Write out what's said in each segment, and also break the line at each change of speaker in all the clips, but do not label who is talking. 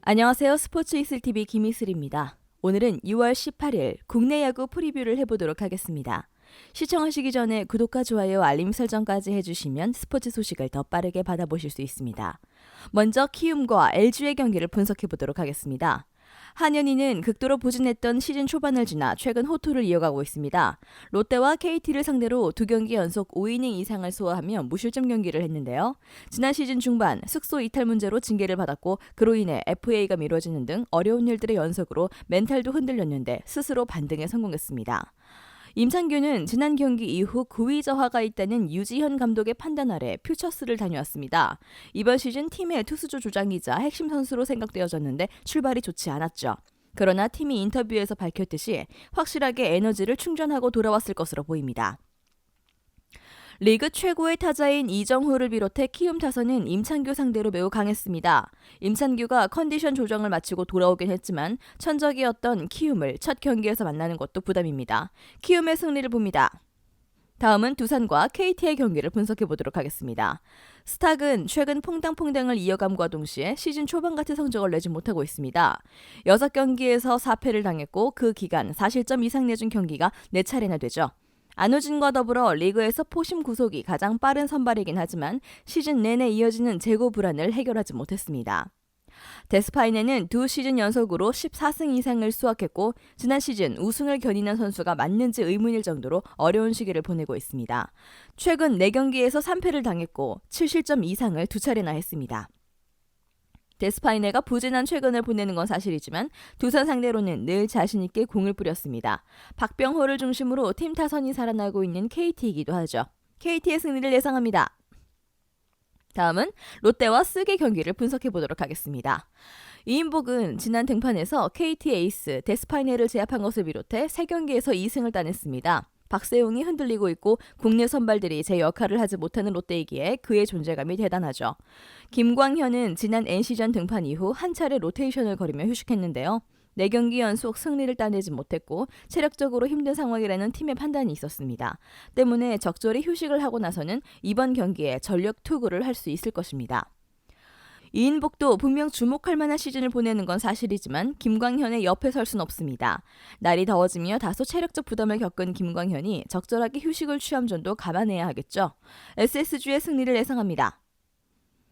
안녕하세요. 스포츠 이슬TV 김이슬입니다. 오늘은 6월 18일 국내 야구 프리뷰를 해보도록 하겠습니다. 시청하시기 전에 구독과 좋아요, 알림 설정까지 해주시면 스포츠 소식을 더 빠르게 받아보실 수 있습니다. 먼저 키움과 LG의 경기를 분석해보도록 하겠습니다. 한현희는 극도로 부진했던 시즌 초반을 지나 최근 호투를 이어가고 있습니다. 롯데와 KT를 상대로 2경기 연속 5이닝 이상을 소화하며 무실점 경기를 했는데요. 지난 시즌 중반 숙소 이탈 문제로 징계를 받았고 그로 인해 FA가 미뤄지는 등 어려운 일들의 연속으로 멘탈도 흔들렸는데 스스로 반등에 성공했습니다. 임창규는 지난 경기 이후 구위 저하가 있다는 유지현 감독의 판단 아래 퓨처스를 다녀왔습니다. 이번 시즌 팀의 투수주 조장이자 핵심 선수로 생각되어졌는데 출발이 좋지 않았죠. 그러나 팀이 인터뷰에서 밝혔듯이 확실하게 에너지를 충전하고 돌아왔을 것으로 보입니다. 리그 최고의 타자인 이정후를 비롯해 키움 타선은 임창규 상대로 매우 강했습니다. 임창규가 컨디션 조정을 마치고 돌아오긴 했지만 천적이었던 키움을 첫 경기에서 만나는 것도 부담입니다. 키움의 승리를 봅니다. 다음은 두산과 KT의 경기를 분석해보도록 하겠습니다. 스탁은 최근 퐁당퐁당을 이어감과 동시에 시즌 초반 같은 성적을 내지 못하고 있습니다. 6경기에서 4패를 당했고 그 기간 4실점 이상 내준 경기가 4차례나 되죠. 안우진과 더불어 리그에서 포심 구속이 가장 빠른 선발이긴 하지만 시즌 내내 이어지는 재고 불안을 해결하지 못했습니다. 데스파이네는 2시즌 연속으로 14승 이상을 수확했고 지난 시즌 우승을 견인한 선수가 맞는지 의문일 정도로 어려운 시기를 보내고 있습니다. 최근 4경기에서 3패를 당했고 7실점 이상을 2차례나 했습니다. 데스파이네가 부진한 최근을 보내는 건 사실이지만 두산 상대로는 늘 자신있게 공을 뿌렸습니다. 박병호를 중심으로 팀 타선이 살아나고 있는 KT이기도 하죠. KT의 승리를 예상합니다. 다음은 롯데와 쓰게 경기를 분석해보도록 하겠습니다. 이인복은 지난 등판에서 KT 에이스 데스파이네를 제압한 것을 비롯해 3경기에서 2승을 따냈습니다. 박세웅이 흔들리고 있고 국내 선발들이 제 역할을 하지 못하는 롯데이기에 그의 존재감이 대단하죠. 김광현은 지난 NC전 등판 이후 한 차례 로테이션을 거리며 휴식했는데요. 4경기 연속 승리를 따내지 못했고 체력적으로 힘든 상황이라는 팀의 판단이 있었습니다. 때문에 적절히 휴식을 하고 나서는 이번 경기에 전력 투구를 할 수 있을 것입니다. 이인복도 분명 주목할 만한 시즌을 보내는 건 사실이지만 김광현의 옆에 설 순 없습니다. 날이 더워지며 다소 체력적 부담을 겪은 김광현이 적절하게 휴식을 취한 점도 감안해야 하겠죠. SSG의 승리를 예상합니다.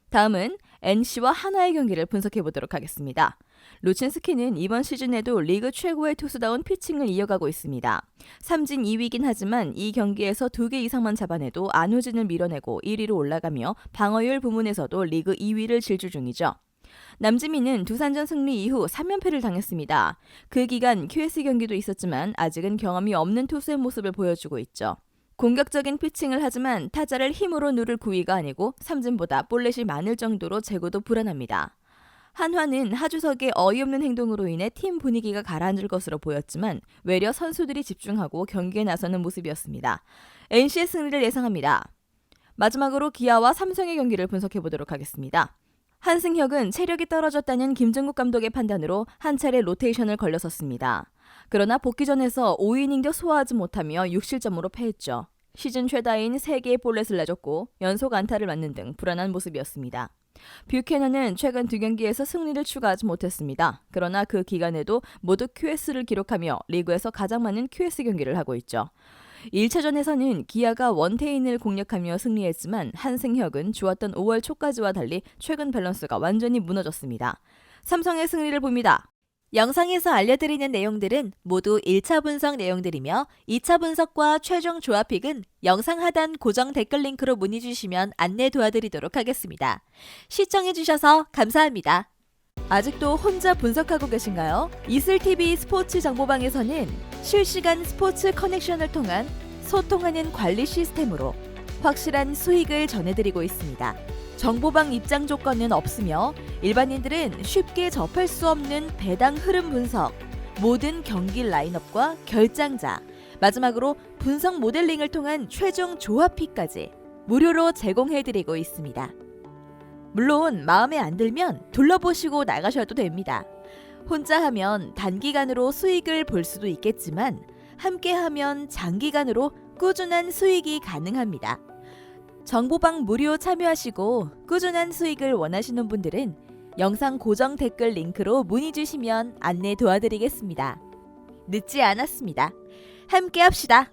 다음은 NC와 한화의 경기를 분석해보도록 하겠습니다. 루친스키는 이번 시즌에도 리그 최고의 투수다운 피칭을 이어가고 있습니다. 삼진 2위이긴 하지만 이 경기에서 2개 이상만 잡아내도 안우진을 밀어내고 1위로 올라가며 방어율 부문에서도 리그 2위를 질주 중이죠. 남지민은 두산전 승리 이후 3연패를 당했습니다. 그 기간 QS 경기도 있었지만 아직은 경험이 없는 투수의 모습을 보여주고 있죠. 공격적인 피칭을 하지만 타자를 힘으로 누를 구위가 아니고 삼진보다 볼넷이 많을 정도로 재고도 불안합니다. 한화는 하주석의 어이없는 행동으로 인해 팀 분위기가 가라앉을 것으로 보였지만 외려 선수들이 집중하고 경기에 나서는 모습이었습니다. NC의 승리를 예상합니다. 마지막으로 기아와 삼성의 경기를 분석해보도록 하겠습니다. 한승혁은 체력이 떨어졌다는 김정국 감독의 판단으로 한 차례 로테이션을 걸려섰습니다. 그러나 복귀전에서 5이닝도 소화하지 못하며 6실점으로 패했죠. 시즌 최다인 3개의 볼넷을 내줬고 연속 안타를 맞는 등 불안한 모습이었습니다. 뷰캐넌은 최근 2경기에서 승리를 추가하지 못했습니다. 그러나 그 기간에도 모두 QS를 기록하며 리그에서 가장 많은 QS 경기를 하고 있죠. 1차전에서는 기아가 원태인을 공략하며 승리했지만 한승혁은 좋았던 5월 초까지와 달리 최근 밸런스가 완전히 무너졌습니다. 삼성의 승리를 봅니다. 영상에서 알려드리는 내용들은 모두 1차 분석 내용들이며 2차 분석과 최종 조합픽은 영상 하단 고정 댓글 링크로 문의 주시면 안내 도와드리도록 하겠습니다. 시청해주셔서 감사합니다. 아직도 혼자 분석하고 계신가요? 이슬TV 스포츠 정보방에서는 실시간 스포츠 커넥션을 통한 소통하는 관리 시스템으로 확실한 수익을 전해드리고 있습니다. 정보방 입장 조건은 없으며 일반인들은 쉽게 접할 수 없는 배당 흐름 분석, 모든 경기 라인업과 결장자, 마지막으로 분석 모델링을 통한 최종 조합픽까지 무료로 제공해드리고 있습니다. 물론 마음에 안 들면 둘러보시고 나가셔도 됩니다. 혼자 하면 단기간으로 수익을 볼 수도 있겠지만 함께 하면 장기간으로 꾸준한 수익이 가능합니다. 정보방 무료 참여하시고 꾸준한 수익을 원하시는 분들은 영상 고정 댓글 링크로 문의 주시면 안내 도와드리겠습니다. 늦지 않았습니다. 함께 합시다.